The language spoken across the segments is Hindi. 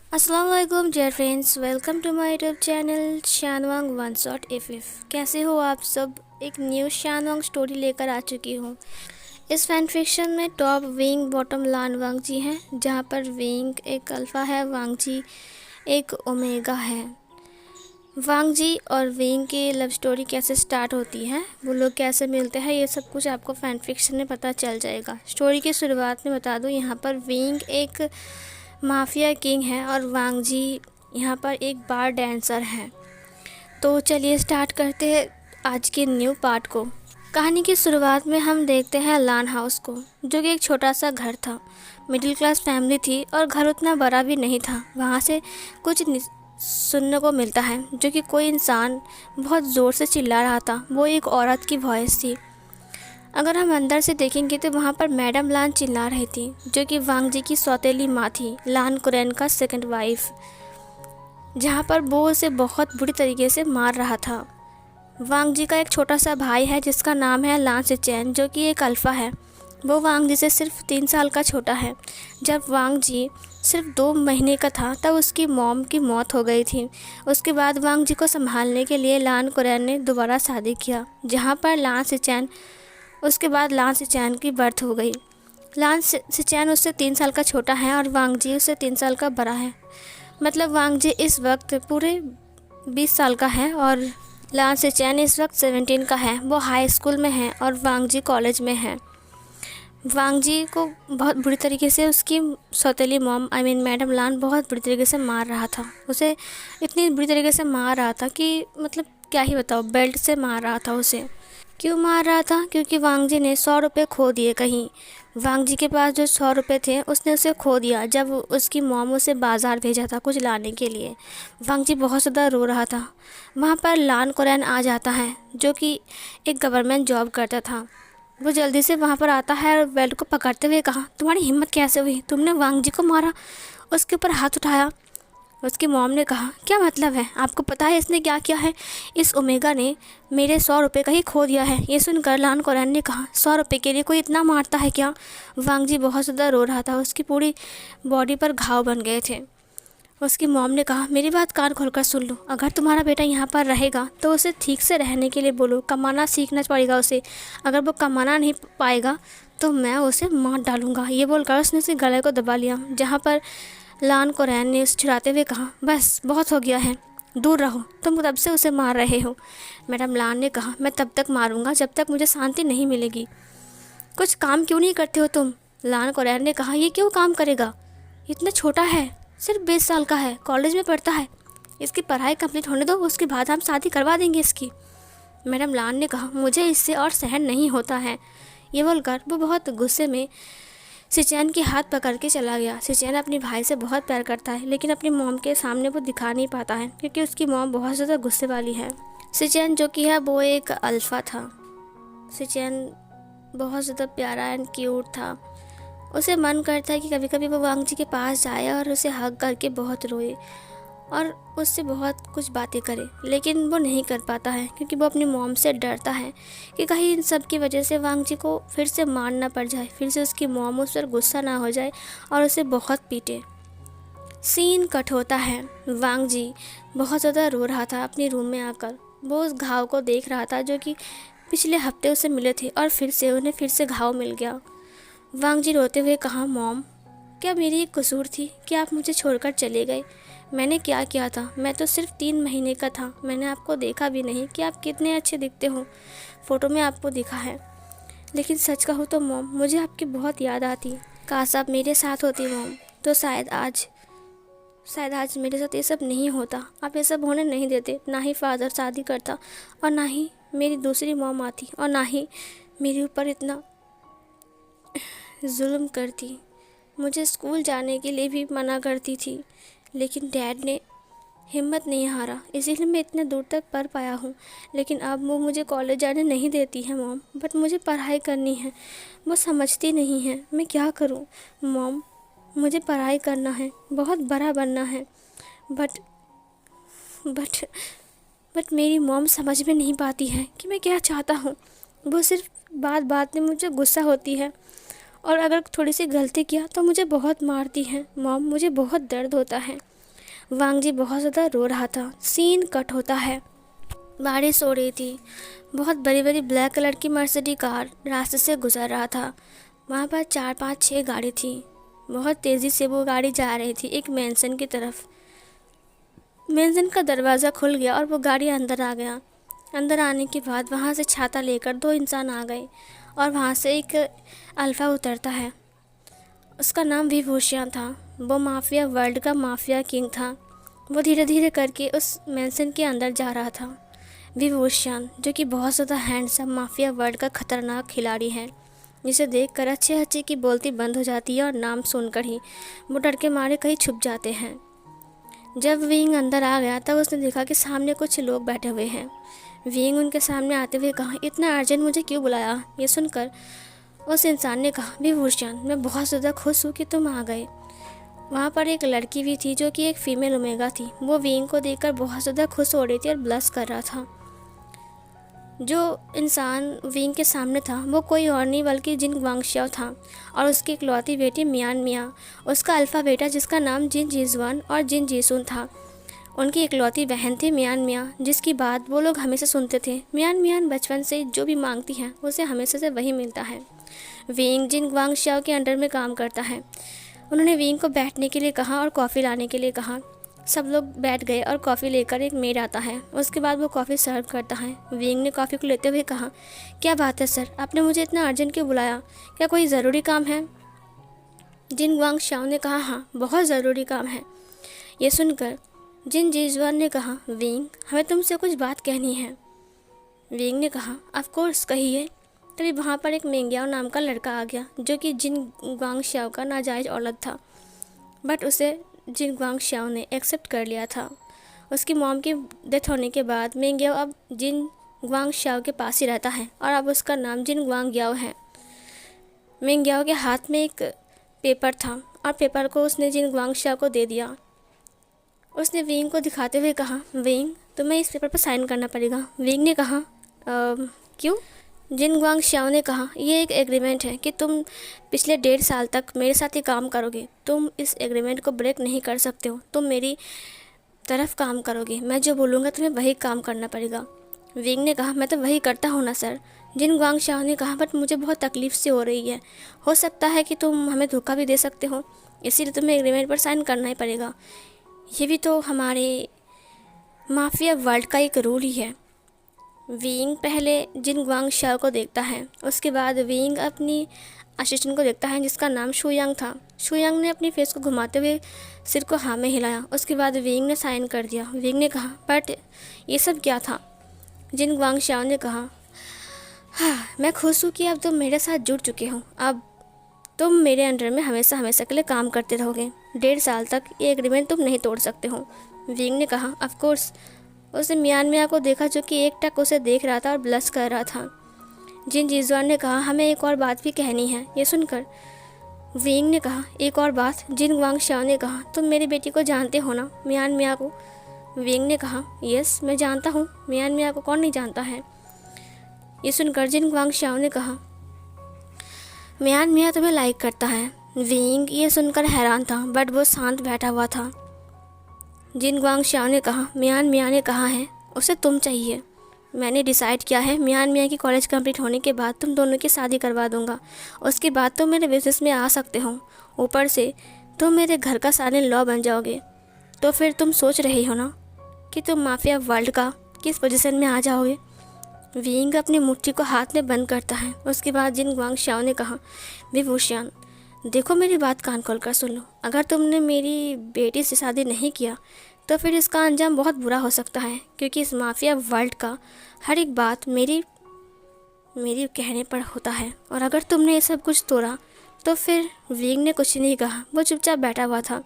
अस्सलाम वालेकुम dear friends, welcome to my YouTube channel शानवांग वन शॉट एफ। कैसे हो आप सब। एक न्यू शानवांग स्टोरी लेकर आ चुकी हूँ। इस फैन फिक्शन में टॉप विंग बॉटम लान वांग जी हैं, जहाँ पर विंग एक अल्फ़ा है, वांग जी एक ओमेगा है। वांग जी और विंग की लव स्टोरी कैसे स्टार्ट होती है, वो लोग कैसे मिलते हैं, ये सब कुछ आपको फैन फिक्शन में पता चल जाएगा। स्टोरी की शुरुआत में बता दूँ, यहाँ पर विंग एक माफिया किंग है और वांग जी यहाँ पर एक बार डांसर हैं। तो चलिए स्टार्ट करते हैं आज के न्यू पार्ट को। कहानी की शुरुआत में हम देखते हैं लान हाउस को, जो कि एक छोटा सा घर था। मिडिल क्लास फैमिली थी और घर उतना बड़ा भी नहीं था। वहाँ से कुछ सुनने को मिलता है, जो कि कोई इंसान बहुत ज़ोर से चिल्ला रहा था। वो एक औरत की वॉइस थी। अगर हम अंदर से देखेंगे तो वहाँ पर मैडम लान चिल्ला रही थी, जो कि वांग जी की सौतेली माँ थी, लान कुरैन का सेकंड वाइफ, जहाँ पर वो उसे बहुत बुरी तरीके से मार रहा था। वांग जी का एक छोटा सा भाई है जिसका नाम है लान सिचैन, जो कि एक अल्फ़ा है। वो वांग जी से सिर्फ 3 साल का छोटा है। जब वांग जी सिर्फ 2 महीने का था तब उसकी मॉम की मौत हो गई थी। उसके बाद वांग जी को संभालने के लिए लान कुरैन ने दोबारा शादी किया, जहाँ पर लान सिचैन उसके बाद लान सिचैन की बर्थ हो गई। लान सिचैन उससे 3 साल का छोटा है और वांग जी उससे 3 साल का बड़ा है। मतलब वांग जी इस वक्त पूरे 20 साल का है और लान सिचैन इस वक्त 17 का है। वो हाई स्कूल में है और वांग जी कॉलेज में है। वांग जी को बहुत बुरी तरीके से उसकी सौतेली मॉम मैडम लान बहुत बुरी तरीके से मार रहा था। उसे इतनी बुरी तरीके से मार रहा था कि मतलब क्या ही बताओ, बेल्ट से मार रहा था उसे। क्यों मार रहा था? क्योंकि वांग जी ने 100 रुपये खो दिए कहीं। वांग जी के पास जो 100 रुपये थे उसने उसे खो दिया जब उसकी मॉम उसे बाज़ार भेजा था कुछ लाने के लिए। वांग जी बहुत ज़्यादा रो रहा था। वहाँ पर लान कुरैन आ जाता है, जो कि एक गवर्नमेंट जॉब करता था। वो जल्दी से वहाँ पर आता है और बेल्ट को पकड़ते हुए कहा, तुम्हारी हिम्मत कैसे हुई, तुमने वांग जी को मारा? उसके ऊपर हाथ उठाया। उसकी मॉम ने कहा, क्या मतलब है, आपको पता है इसने क्या किया है? इस ओमेगा ने मेरे 100 रुपये का ही खो दिया है। ये सुनकर लान कुरैन ने कहा, 100 रुपये के लिए कोई इतना मारता है क्या? वांग जी बहुत ज़्यादा रो रहा था, उसकी पूरी बॉडी पर घाव बन गए थे। उसकी मॉम ने कहा, मेरी बात कान खोलकर सुन लो, अगर तुम्हारा बेटा यहाँ पर रहेगा तो उसे ठीक से रहने के लिए बोलो, कमाना सीखना पड़ेगा उसे। अगर वो कमाना नहीं पाएगा तो मैं उसे मार डालूँगा। ये बोलकर उसने उसके गले को दबा लिया, जहाँ पर लान कुरैन ने उसे छुड़ाते हुए कहा, बस बहुत हो गया है, दूर रहो, तुम तब से उसे मार रहे हो। मैडम लान ने कहा, मैं तब तक मारूंगा जब तक मुझे शांति नहीं मिलेगी। कुछ काम क्यों नहीं करते हो तुम? लान कुरैन ने कहा, ये क्यों काम करेगा, इतना छोटा है, सिर्फ 20 साल का है, कॉलेज में पढ़ता है, इसकी पढ़ाई कंप्लीट होने दो, उसके बाद हम शादी करवा देंगे इसकी। मैडम लान ने कहा, मुझे इससे और सहन नहीं होता है। ये बोलकर वो बहुत गुस्से में सिचैन के हाथ पकड़ के चला गया। सिचैन अपने भाई से बहुत प्यार करता है, लेकिन अपनी मॉम के सामने वो दिखा नहीं पाता है क्योंकि उसकी मॉम बहुत ज़्यादा गुस्से वाली है। सिचैन जो कि है वो एक अल्फ़ा था। सिचैन बहुत ज़्यादा प्यारा एंड क्यूट था। उसे मन करता है कि कभी कभी वो वांग जी के पास जाए और उसे हग करके बहुत रोए और उससे बहुत कुछ बातें करे, लेकिन वो नहीं कर पाता है क्योंकि वो अपनी मॉम से डरता है कि कहीं इन सब की वजह से वांग जी को फिर से मारना पड़ जाए, फिर से उसकी मॉम उस पर गुस्सा ना हो जाए और उसे बहुत पीटे। सीन कट होता है। वांग जी बहुत ज़्यादा रो रहा था अपने रूम में आकर। वो उस घाव को देख रहा था जो कि पिछले हफ्ते उसे मिले थे और उन्हें फिर से घाव मिल गया। वांग जी रोते हुए कहा, मॉम, क्या मेरी एक कसूर थी कि आप मुझे छोड़कर चले गए? मैंने क्या किया था? मैं तो सिर्फ 3 महीने का था। मैंने आपको देखा भी नहीं कि आप कितने अच्छे दिखते हो। फ़ोटो में आपको दिखा है, लेकिन सच कहूँ तो मॉम, मुझे आपकी बहुत याद आती। काश आप मेरे साथ होती मॉम, तो शायद आज मेरे साथ ये सब नहीं होता। आप ये सब होने नहीं देते। ना ही फादर शादी करता और ना ही मेरी दूसरी मॉम आती और ना ही मेरे ऊपर इतना जुल्म करती। मुझे स्कूल जाने के लिए भी मना करती थी, लेकिन डैड ने हिम्मत नहीं हारा, इसीलिए मैं इतने दूर तक पढ़ पाया हूँ। लेकिन अब वो मुझे कॉलेज जाने नहीं देती है मॉम, बट मुझे पढ़ाई करनी है। वो समझती नहीं है, मैं क्या करूँ मॉम? मुझे पढ़ाई करना है, बहुत बड़ा बनना है, बट बट बट मेरी मॉम समझ में नहीं पाती है कि मैं क्या चाहता हूँ। वो सिर्फ बात बात में मुझे गुस्सा होती है और अगर थोड़ी सी गलती किया तो मुझे बहुत मारती है। मॉम, मुझे बहुत दर्द होता है। वांग जी बहुत ज़्यादा रो रहा था। सीन कट होता है। बारिश हो रही थी। बहुत बड़ी बड़ी ब्लैक कलर की मर्सिडीज कार रास्ते से गुजर रहा था। वहाँ पर 4 5 6 गाड़ी थी। बहुत तेज़ी से वो गाड़ी जा रही थी एक मेंशन की तरफ। मेंशन का दरवाज़ा खुल गया और वो गाड़ी अंदर आ गया। अंदर आने के बाद वहाँ से छाता लेकर 2 इंसान आ गए और वहाँ से एक अल्फ़ा उतरता है। उसका नाम विभूषण था। वो माफिया वर्ल्ड का माफिया किंग था। वो धीरे धीरे करके उस मेंशन के अंदर जा रहा था। विभूषण जो कि बहुत ज़्यादा हैंडसम माफिया वर्ल्ड का खतरनाक खिलाड़ी है, जिसे देखकर अच्छे अच्छे की बोलती बंद हो जाती है और नाम सुनकर ही वो डर के मारे कहीं छुप जाते हैं। जब विंग अंदर आ गया तब उसने देखा कि सामने कुछ लोग बैठे हुए हैं। विंग उनके सामने आते हुए कहा, इतना अर्जेंट मुझे क्यों बुलाया? ये सुनकर उस इंसान ने कहा, विभूषण मैं बहुत ज़्यादा खुश हूँ कि तुम आ गए। वहाँ पर एक लड़की भी थी जो कि एक फ़ीमेल ओमेगा थी। वो विंग को देखकर बहुत ज़्यादा खुश हो रही थी और ब्लश कर रहा था। जो इंसान विंग के सामने था वो कोई और नहीं बल्कि जिन वांगशाओ था और उसकी इकलौती बेटी मियान मिया, उसका अल्फ़ा बेटा जिसका नाम जिन जीजुआन और जिन जीसुन था। उनकी इकलौती बहन थी मियान मिया, जिसकी बात वो लोग हमेशा सुनते थे। मियान मियान बचपन से जो भी मांगती है उसे हमेशा से वही मिलता है। विंग जिन वांगशाओ के अंडर में काम करता है। उन्होंने विंग को बैठने के लिए कहा और कॉफ़ी लाने के लिए कहा। सब लोग बैठ गए और कॉफ़ी लेकर एक मेड आता है। उसके बाद वो कॉफ़ी सर्व करता है। विंग ने कॉफ़ी को लेते हुए कहा, क्या बात है सर, आपने मुझे इतना अर्जेंट क्यों बुलाया? क्या कोई ज़रूरी काम है? जिन वांगशाओ ने कहा, हाँ बहुत ज़रूरी काम है। ये सुनकर जिन जीजुआन ने कहा, विंग हमें तुमसे कुछ बात कहनी है। विंग ने कहा, ऑफ कोर्स कहिए। तभी वहाँ पर एक मेंग्याओ नाम का लड़का आ गया जो कि जिन वांगशाओ का नाजायज़ औलाद था, बट उसे जिन वांगशाओ ने एक्सेप्ट कर लिया था। उसकी मॉम की डेथ होने के बाद मेंग्याओ अब जिन वांगशाओ के पास ही रहता है और अब उसका नाम जिन वांगयाओ है। मेंग्याओ के हाथ में एक पेपर था और पेपर को उसने जिन वांगशाओ को दे दिया। उसने विंग को दिखाते हुए कहा, विंग तुम्हें इस पेपर पर साइन करना पड़ेगा। विंग ने कहा, क्यों? जिन वांगशाओ ने कहा, ये एक एग्रीमेंट है कि तुम पिछले 1.5 साल तक मेरे साथ ही काम करोगे। तुम इस एग्रीमेंट को ब्रेक नहीं कर सकते हो। तुम मेरी तरफ काम करोगे। मैं जो बोलूँगा तुम्हें वही काम करना पड़ेगा। विंग ने कहा, मैं तो वही करता हूँ ना सर। जिन वांगशाओ ने कहा, बट मुझे बहुत तकलीफ़ सी हो रही है। हो सकता है कि तुम हमें धोखा भी दे सकते हो, इसीलिए तुम्हें एग्रीमेंट पर साइन करना ही पड़ेगा। ये भी तो हमारे माफिया वर्ल्ड का एक रूल ही है। विंग पहले जिन वांगशाओ को देखता है, उसके बाद विंग अपनी असिस्टेंट को देखता है जिसका नाम शुयांग था। शुयांग ने अपनी फेस को घुमाते हुए सिर को हाँ में हिलाया। उसके बाद विंग ने साइन कर दिया। विंग ने कहा, बट ये सब क्या था? जिन वांगशाओ ने कहा, हाँ मैं खुश हूँ कि अब तुम मेरे साथ जुड़ चुके हो। अब तुम मेरे अंडर में हमेशा हमेशा के लिए काम करते रहोगे। 1.5 साल तक ये एग्रीमेंट तुम नहीं तोड़ सकते हो। विंग ने कहा, ऑफ कोर्स। उसने मियान मिया को देखा जो कि एकटक उसे देख रहा था और ब्लश कर रहा था। जिन जीजुआन ने कहा, हमें एक और बात भी कहनी है। ये सुनकर विंग ने कहा, एक और बात? जिन वांगशाओ ने कहा, तुम मेरी बेटी को जानते हो ना, मियान मिया को? विंग ने कहा, यस मैं जानता हूँ। मियान मिया को कौन नहीं जानता है? ये सुनकर जिन वांगशाओ ने कहा, मियान मिया तुम्हें लाइक करता है। विंग ये सुनकर हैरान था, बट वो शांत बैठा हुआ था। जिन वांगशाओ ने कहा, मियान मिया ने कहा है उसे तुम चाहिए। मैंने डिसाइड किया है, मियान मिया की कॉलेज कंप्लीट होने के बाद तुम दोनों की शादी करवा दूंगा। उसके बाद तुम मेरे बिजनेस में आ सकते हो। ऊपर से तुम मेरे घर का सन इन लॉ बन जाओगे। तो फिर तुम सोच रही हो ना कि तुम माफिया वर्ल्ड का किस पोजीशन में आ जाओगे। विंग अपनी मुट्ठी को हाथ में बंद करता है। उसके बाद जिन वांगशाओ ने कहा, विभूषण देखो मेरी बात कान खोल कर सुन लो। अगर तुमने मेरी बेटी से शादी नहीं किया तो फिर इसका अंजाम बहुत बुरा हो सकता है, क्योंकि इस माफिया वर्ल्ड का हर एक बात मेरी कहने पर होता है। और अगर तुमने ये सब कुछ तोड़ा तो फिर विंग ने कुछ नहीं कहा, वो चुपचाप बैठा हुआ था।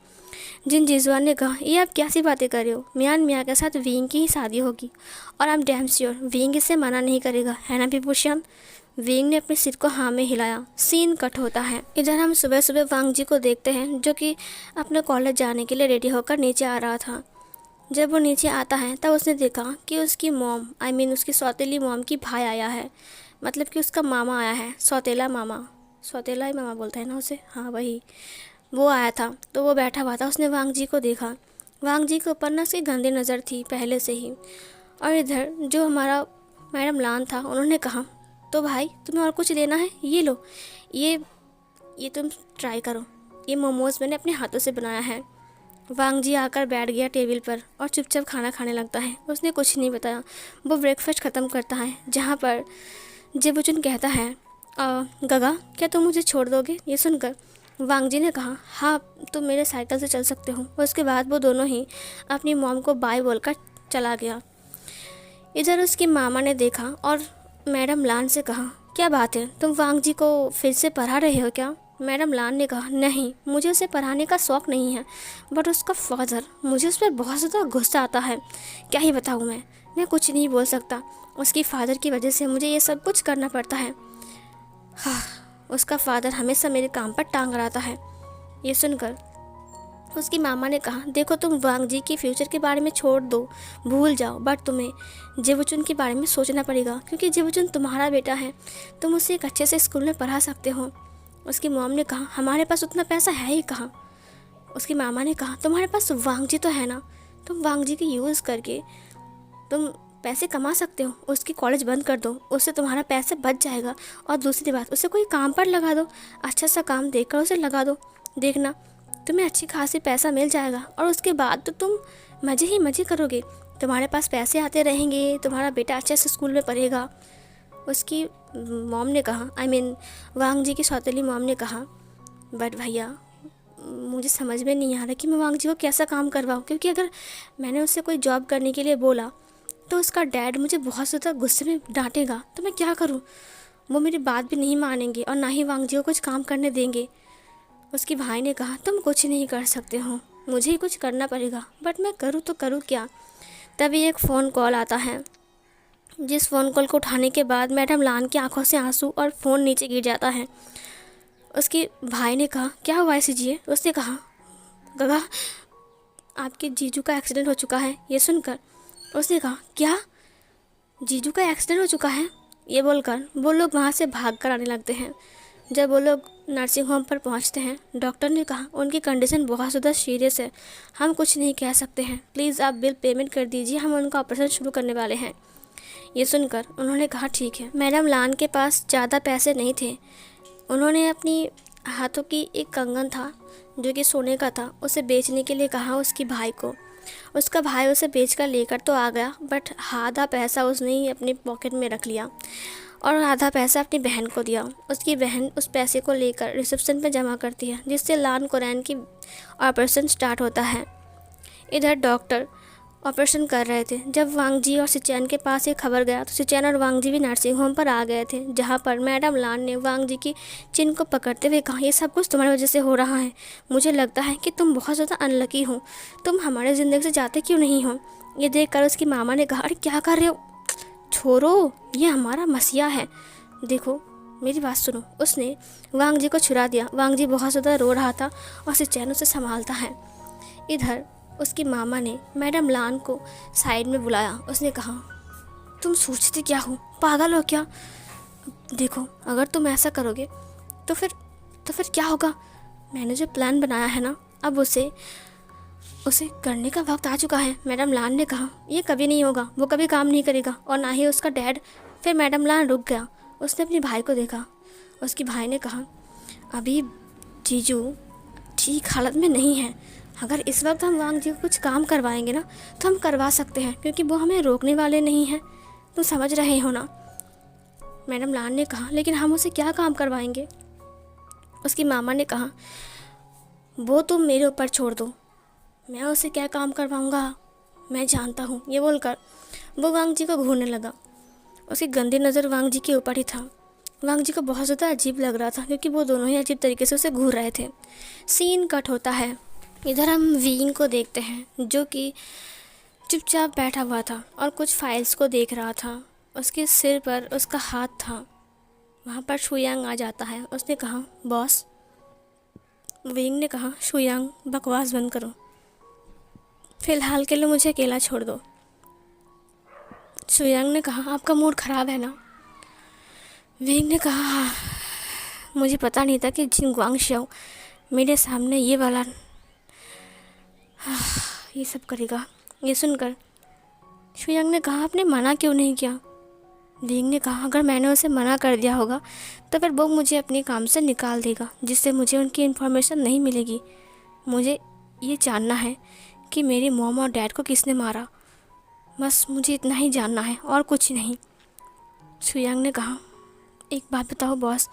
जिन जीजुआन ने कहा, ये आप कैसी बातें कर रहे हो? मियान मिया के साथ विंग की ही शादी होगी और I am damn sure wing इसे मना नहीं करेगा, है ना विभूषण? विंग ने अपने सिर को हाँ में हिलाया। सीन कट होता है। इधर हम सुबह सुबह वांग जी को देखते हैं जो कि अपने कॉलेज जाने के लिए रेडी होकर नीचे आ रहा था। जब वो नीचे आता है तब उसने देखा कि उसकी मॉम उसकी सौतेली मॉम की भाई आया है, मतलब कि उसका मामा आया है। सौतेला ही मामा बोलते हैं ना उसे, हाँ वही। वो आया था तो वो बैठा हुआ था। उसने वांग जी को देखा। वांग जी के ऊपर ना उसकी गंदी नज़र थी पहले से ही। और इधर जो हमारा मैडम लान था, उन्होंने कहा तो भाई तुम्हें और कुछ लेना है, ये लो, ये ये तुम ट्राई करो, ये मोमोज़ मैंने अपने हाथों से बनाया है। वांग जी आकर बैठ गया टेबल पर और चुपचाप खाना खाने लगता है। उसने कुछ नहीं बताया। वो ब्रेकफास्ट ख़त्म करता है, जहाँ पर जिबुचुन कहता है गगा क्या तुम मुझे छोड़ दोगे? ये सुनकर वांग जी ने कहा हाँ, तुम मेरे साइकिल से चल सकते हो। और उसके बाद वो दोनों ही अपनी मॉम को बाय बोलकर चला गया। इधर उसकी मामा ने देखा और मैडम लान से कहा क्या बात है, तुम वांग जी को फिर से पढ़ा रहे हो क्या? मैडम लान ने कहा नहीं, मुझे उसे पढ़ाने का शौक़ नहीं है, बट उसका फादर, मुझे उस पर बहुत ज़्यादा गुस्सा आता है। क्या ही बताऊँ मैं कुछ नहीं बोल सकता। उसकी फादर की वजह से मुझे ये सब कुछ करना पड़ता है। हाँ, उसका फादर हमेशा मेरे काम पर टांग अड़ाता है। ये सुनकर उसकी मामा ने कहा देखो, तुम वांग जी की फ्यूचर के बारे में छोड़ दो, भूल जाओ, बट तुम्हें जिवुचुन के बारे में सोचना पड़ेगा, क्योंकि जिवुचुन तुम्हारा बेटा है, तुम उसे एक अच्छे से स्कूल में पढ़ा सकते हो। उसकी मॉम ने कहा हमारे पास उतना पैसा है ही कहाँ। उसकी मामा ने कहा तुम्हारे पास वांग जी तो है ना, तुम वांग जी की यूज़ करके तुम पैसे कमा सकते हो। उसकी कॉलेज बंद कर दो, उससे तुम्हारा पैसे बच जाएगा। और दूसरी बात, उसे कोई काम पर लगा दो, अच्छा सा काम देखकर उसे लगा दो, देखना तुम्हें अच्छी खासी पैसा मिल जाएगा। और उसके बाद तो तुम मज़े ही मज़े करोगे, तुम्हारे पास पैसे आते रहेंगे, तुम्हारा बेटा अच्छे से स्कूल में पढ़ेगा। उसकी मॉम ने कहा, वांग जी की सौतेली मॉम ने कहा बट भैया मुझे समझ में नहीं आ रहा कि मैं वांग जी को कैसा काम करवाऊँ, क्योंकि अगर मैंने उससे कोई जॉब करने के लिए बोला तो उसका डैड मुझे बहुत ज़्यादा गुस्से में डांटेगा, तो मैं क्या करूँ? वो मेरी बात भी नहीं मानेंगे और ना ही वांग जी को कुछ काम करने देंगे। उसके भाई ने कहा तुम कुछ नहीं कर सकते हो, मुझे ही कुछ करना पड़ेगा, बट मैं करूँ तो करूँ क्या? तभी एक फ़ोन कॉल आता है, जिस फ़ोन कॉल को उठाने के बाद मैडम लान की आंखों से आंसू और फ़ोन नीचे गिर जाता है। उसके भाई ने कहा क्या हुआ है सीजिए? उसने कहा गगा आपके जीजू का एक्सीडेंट हो चुका है। ये सुनकर उसने कहा क्या, जीजू का एक्सीडेंट हो चुका है? ये बोलकर वो लोग वहाँ से भाग कर आने लगते हैं। जब वो लोग नर्सिंग होम पर पहुँचते हैं, डॉक्टर ने कहा उनकी कंडीशन बहुत ज़्यादा सीरियस है, हम कुछ नहीं कह सकते हैं, प्लीज़ आप बिल पेमेंट कर दीजिए, हम उनका ऑपरेशन शुरू करने वाले हैं। ये सुनकर उन्होंने कहा ठीक है। मैडम लान के पास ज़्यादा पैसे नहीं थे। उन्होंने अपनी हाथों की एक कंगन था जो कि सोने का था, उसे बेचने के लिए कहा उसकी भाई को। उसका भाई उसे बेचकर लेकर तो आ गया, बट आधा पैसा उसने ही अपनी पॉकेट में रख लिया और आधा पैसा अपनी बहन को दिया। उसकी बहन उस पैसे को लेकर रिसेप्शन पर जमा करती है, जिससे लान कुरैन की ऑपरेशन स्टार्ट होता है। इधर डॉक्टर ऑपरेशन कर रहे थे। जब वांग जी और सिचैन के पास ये खबर गया तो सिचैन और वांग जी भी नर्सिंग होम पर आ गए थे, जहाँ पर मैडम लान ने वांग जी की चिन को पकड़ते हुए कहा ये सब कुछ तुम्हारी वजह से हो रहा है, मुझे लगता है कि तुम बहुत ज़्यादा अनलकी हो, तुम हमारे ज़िंदगी से जाते क्यों नहीं हो? ये देख कर उसकी मामा ने कहा अरे क्या कर रहे हो, छोड़ो, ये हमारा मसीहा है, देखो मेरी बात सुनो। उसने वांग जी को छुड़ा दिया। वांग जी बहुत ज़्यादा रो रहा था और सिचैन उसे संभालता है। इधर उसकी मामा ने मैडम लान को साइड में बुलाया। उसने कहा तुम सोचते क्या हो, पागल हो क्या? देखो अगर तुम ऐसा करोगे तो फिर क्या होगा? मैंने जो प्लान बनाया है ना, अब उसे करने का वक्त आ चुका है। मैडम लान ने कहा ये कभी नहीं होगा, वो कभी काम नहीं करेगा और ना ही उसका डैड। फिर मैडम लान रुक गया। उसने अपने भाई को देखा। उसके भाई ने कहा अभी जीजू ठीक हालत में नहीं है, अगर इस वक्त हम वांग जी को कुछ काम करवाएंगे ना तो हम करवा सकते हैं, क्योंकि वो हमें रोकने वाले नहीं हैं, तुम समझ रहे हो ना? मैडम लान ने कहा लेकिन हम उसे क्या काम करवाएंगे? उसकी मामा ने कहा वो तुम मेरे ऊपर छोड़ दो, मैं उसे क्या काम करवाऊंगा, मैं जानता हूँ। ये बोलकर वो वांग जी को घूरने लगा। उसकी गंदी नज़र वांग जी के ऊपर ही था। वांग जी को बहुत ज़्यादा अजीब लग रहा था, क्योंकि वो दोनों ही अजीब तरीके से उसे घूर रहे थे। सीन कट होता है। इधर हम वीन को देखते हैं, जो कि चुपचाप बैठा हुआ था और कुछ फाइल्स को देख रहा था। उसके सिर पर उसका हाथ था। वहाँ पर शुयांग आ जाता है। उसने कहा बॉस। विंग ने कहा शुयांग बकवास बंद करो, फ़िलहाल के लिए मुझे अकेला छोड़ दो। शुयांग ने कहा आपका मूड ख़राब है ना? विंग ने कहा हाँ, मुझे पता नहीं था कि जिन गुआंग शाओ मेरे सामने ये वाला ये सब करेगा। ये सुनकर शुयांग ने कहा, आपने मना क्यों नहीं किया? विंग ने कहा, अगर मैंने उसे मना कर दिया होगा तो फिर वो मुझे अपने काम से निकाल देगा, जिससे मुझे उनकी इन्फॉर्मेशन नहीं मिलेगी। मुझे ये जानना है कि मेरी मॉम और डैड को किसने मारा। बस मुझे इतना ही जानना है और कुछ नहीं। शुयांग ने कहा, एक बात बताओ बॉस,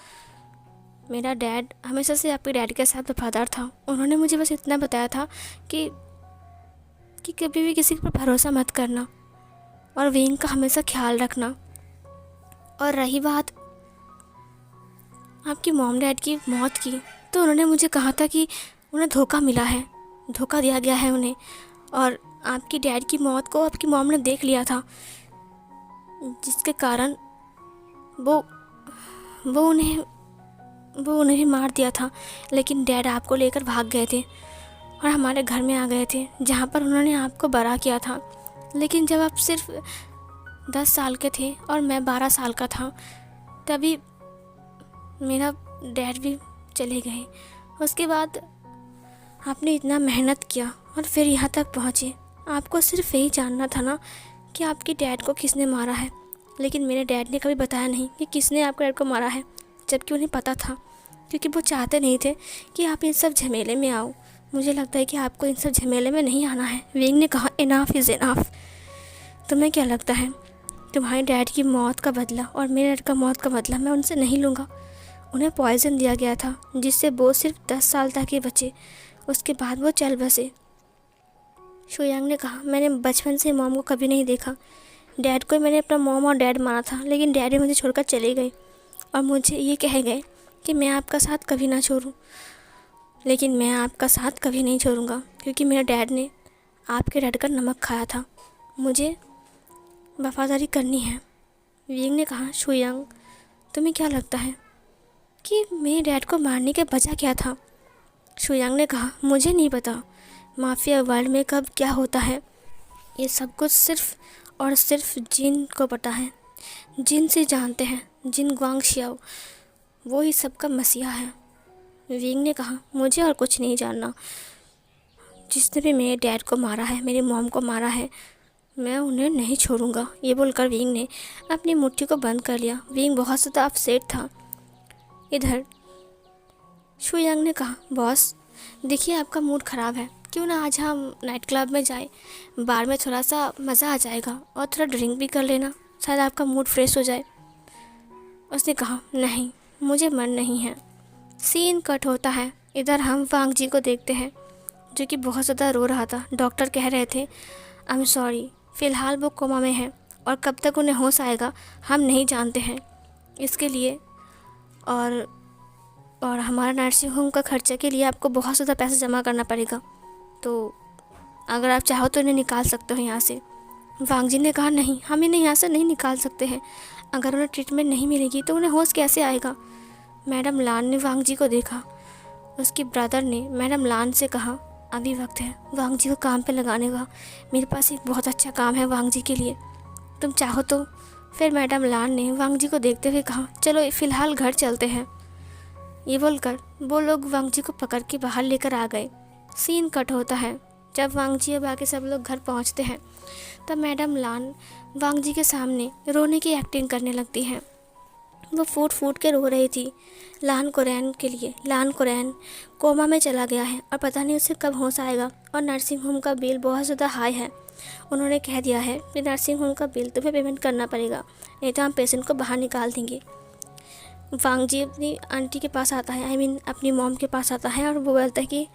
मेरा डैड हमेशा से आपके डैड के साथ वफादार था। उन्होंने मुझे बस इतना बताया था कि कभी भी किसी पर भरोसा मत करना और विंग का हमेशा ख्याल रखना। और रही बात आपकी मॉम डैड की मौत की, तो उन्होंने मुझे कहा था कि उन्हें धोखा मिला है, धोखा दिया गया है उन्हें। और आपकी डैड की मौत को आपकी मॉम ने देख लिया था, जिसके कारण वो उन्हें भी मार दिया था। लेकिन डैड आपको लेकर भाग गए थे और हमारे घर में आ गए थे, जहाँ पर उन्होंने आपको बरा किया था। लेकिन जब आप सिर्फ 10 साल के थे और मैं 12 साल का था, तभी मेरा डैड भी चले गए। उसके बाद आपने इतना मेहनत किया और फिर यहाँ तक पहुँचे। आपको सिर्फ यही जानना था ना कि आपके डैड को किसने मारा है। लेकिन मेरे डैड ने कभी बताया नहीं कि किसने आपके डैड को मारा है, जबकि उन्हें पता था, क्योंकि वो चाहते नहीं थे कि आप इन सब झमेले में आओ। मुझे लगता है कि आपको इन सब झमेले में नहीं आना है। विंग ने कहा, इनाफ इज़ इनाफ। तुम्हें क्या लगता है तुम्हारे डैड की मौत का बदला और मेरे डैड का मौत का बदला मैं उनसे नहीं लूँगा? उन्हें पॉइज़न दिया गया था, जिससे वो सिर्फ 10 साल तक ही बचे। उसके बाद वो चल बसे। शुयांग ने कहा, मैंने बचपन से मॉम को कभी नहीं देखा। डैड को मैंने अपना मॉम और डैड माना था, लेकिन डैडी मुझे छोड़कर चले गए और मुझे ये कह गए कि मैं आपका साथ कभी ना छोड़ूं। लेकिन मैं आपका साथ कभी नहीं छोड़ूंगा, क्योंकि मेरे डैड ने आपके डैड का नमक खाया था। मुझे वफादारी करनी है। विंग ने कहा, शुयांग तुम्हें क्या लगता है कि मेरे डैड को मारने की वजह क्या था? शुयांग ने कहा, मुझे नहीं पता माफिया वर्ल्ड में कब क्या होता है। ये सब कुछ सिर्फ और सिर्फ जिन को पता है। जिन से जानते हैं, जिन गुआंगशियाओ, वो ही सबका मसीहा है। विंग ने कहा, मुझे और कुछ नहीं जानना। जिसने भी मेरे डैड को मारा है, मेरी मॉम को मारा है, मैं उन्हें नहीं छोड़ूंगा। ये बोलकर विंग ने अपनी मुट्ठी को बंद कर लिया। विंग बहुत ज़्यादा अपसेट था। इधर शुयांग ने कहा, बॉस देखिए आपका मूड ख़राब है, क्यों ना आज हम नाइट क्लब में जाए। बार में थोड़ा सा मज़ा आ जाएगा और थोड़ा ड्रिंक भी कर लेना, शायद आपका मूड फ्रेश हो जाए। उसने कहा, नहीं मुझे मन नहीं है। सीन कट होता है। इधर हम वांग जी को देखते हैं, जो कि बहुत ज़्यादा रो रहा था। डॉक्टर कह रहे थे, आई एम सॉरी, फ़िलहाल वो कोमा में है और कब तक उन्हें होश आएगा हम नहीं जानते हैं। इसके लिए और हमारा नर्सिंग होम का खर्चे के लिए आपको बहुत ज़्यादा पैसा जमा करना पड़ेगा। तो अगर आप चाहो तो इन्हें निकाल सकते हो यहाँ से। वांग जी ने कहा, नहीं हम इन्हें यहाँ से नहीं निकाल सकते हैं। अगर उन्हें ट्रीटमेंट नहीं मिलेगी तो उन्हें होश कैसे आएगा? मैडम लान ने वांग जी को देखा। उसके ब्रदर ने मैडम लान से कहा, अभी वक्त है वांग जी को काम पे लगाने का। मेरे पास एक बहुत अच्छा काम है वांग जी के लिए, तुम चाहो तो। फिर मैडम लान ने वांग जी को देखते हुए कहा, चलो फ़िलहाल घर चलते हैं। ये बोलकर वो लोग वांग जी को पकड़ के बाहर लेकर आ गए। सीन कट होता है। जब वांग जी और बाकी सब लोग घर पहुंचते हैं, तब मैडम लान वांग जी के सामने रोने की एक्टिंग करने लगती हैं। वो फूट फूट के रो रही थी लान कोरैन के लिए। लान कोरैन कोमा में चला गया है और पता नहीं उसे कब होश आएगा। और नर्सिंग होम का बिल बहुत ज़्यादा हाई है। उन्होंने कह दिया है कि नर्सिंग होम का बिल तुम्हें पेमेंट करना पड़ेगा, नहीं तो हम पेशेंट को बाहर निकाल देंगे। वांग जी अपनी आंटी के पास आता है, अपनी मॉम के पास आता है और वो बोलता है कि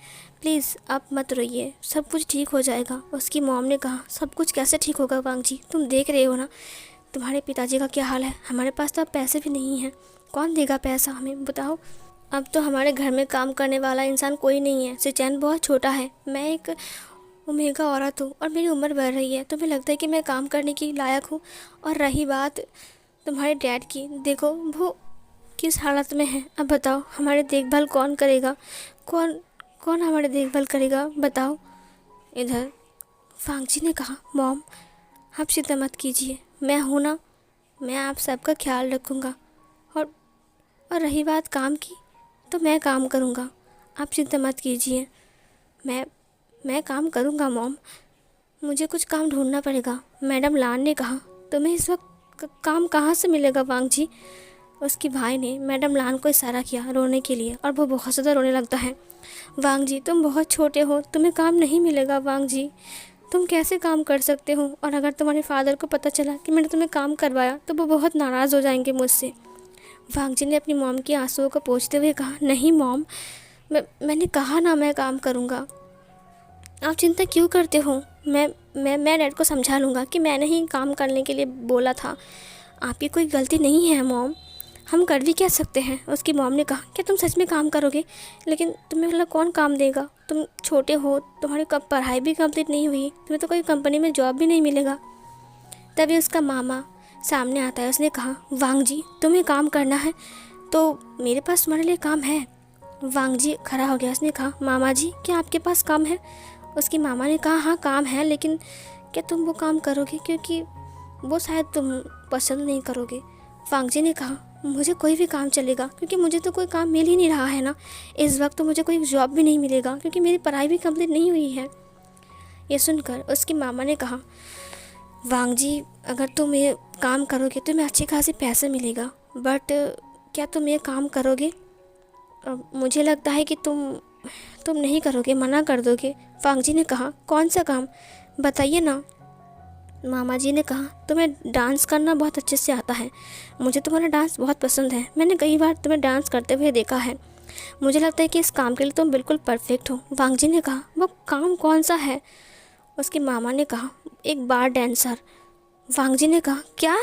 प्लीज़ आप मत रोइए, सब कुछ ठीक हो जाएगा। उसकी मॉम ने कहा, सब कुछ कैसे ठीक होगा वांग जी, तुम देख रहे हो ना तुम्हारे पिताजी का क्या हाल है। हमारे पास तो अब पैसे भी नहीं हैं, कौन देगा पैसा हमें बताओ। अब तो हमारे घर में काम करने वाला इंसान कोई नहीं है। सिचैन बहुत छोटा है, मैं एक ओमेगा औरत हूँ और मेरी उम्र बढ़ रही है। तुम्हें लगता है कि मैं काम करने की लायक हूँ? और रही बात तुम्हारे डैड की, देखो वो किस हालत में है। अब बताओ हमारी देखभाल कौन करेगा? कौन हमारी देखभाल करेगा बताओ। इधर वांग जी ने कहा, मॉम आप चिंता मत कीजिए, मैं हूँ ना, मैं आप सबका ख्याल रखूँगा। और रही बात काम की, तो मैं काम करूँगा, आप चिंता मत कीजिए। मैं काम करूँगा मॉम, मुझे कुछ काम ढूंढना पड़ेगा। मैडम लान ने कहा, तुम्हें इस वक्त काम कहाँ से मिलेगा वांग जी? उसके भाई ने मैडम लान को इशारा किया रोने के लिए और वो बहुत ज़्यादा रोने लगता है। वांग जी, तुम बहुत छोटे हो, तुम्हें काम नहीं मिलेगा वांग जी, तुम कैसे काम कर सकते हो? और अगर तुम्हारे फादर को पता चला कि मैंने तुम्हें काम करवाया तो वो बहुत नाराज़ हो जाएंगे मुझसे। वांग जी ने अपनी मॉम की आंसुओं को पोंछते हुए कहा, नहीं मॉम, मैंने कहा ना मैं काम करूँगा, आप चिंता क्यों करते हो? मैं डैड को समझा लूँगा कि मैंने ही काम करने के लिए बोला था, आपकी कोई गलती नहीं है मॉम, हम कर भी क्या सकते हैं। उसकी मॉम ने कहा, क्या तुम सच में काम करोगे? लेकिन तुम्हें मतलब कौन काम देगा? तुम छोटे हो, तुम्हारी कब पढ़ाई भी कंप्लीट नहीं हुई, तुम्हें तो कोई कंपनी में जॉब भी नहीं मिलेगा। तभी उसका मामा सामने आता है। उसने कहा, वांग जी, तुम्हें काम करना है तो मेरे पास तुम्हारे लिए काम है। वांग जी खड़ा हो गया। उसने कहा, मामा जी, क्या आपके पास काम है? उसकी मामा ने कहा, हाँ काम है, लेकिन क्या तुम वो काम करोगे? क्योंकि वो शायद तुम पसंद नहीं करोगे। वांग जी ने कहा, मुझे कोई भी काम चलेगा, क्योंकि मुझे तो कोई काम मिल ही नहीं रहा है ना। इस वक्त तो मुझे कोई जॉब भी नहीं मिलेगा क्योंकि मेरी पढ़ाई भी कंप्लीट नहीं हुई है। ये सुनकर उसकी मामा ने कहा, वांग जी, अगर तुम ये काम करोगे तो तुम्हें अच्छी खासी पैसे मिलेगा, बट क्या तुम ये काम करोगे? मुझे लगता है कि तुम नहीं करोगे, मना कर दोगे। वांग जी ने कहा, कौन सा काम बताइए ना। मामा जी ने कहा, तुम्हें डांस करना बहुत अच्छे से आता है, मुझे तुम्हारा डांस बहुत पसंद है, मैंने कई बार तुम्हें डांस करते हुए देखा है, मुझे लगता है कि इस काम के लिए तुम बिल्कुल परफेक्ट हो। वांग जी ने कहा, वो काम कौन सा है? उसकी मामा ने कहा, एक बार डांसर। वांग जी ने कहा, क्या?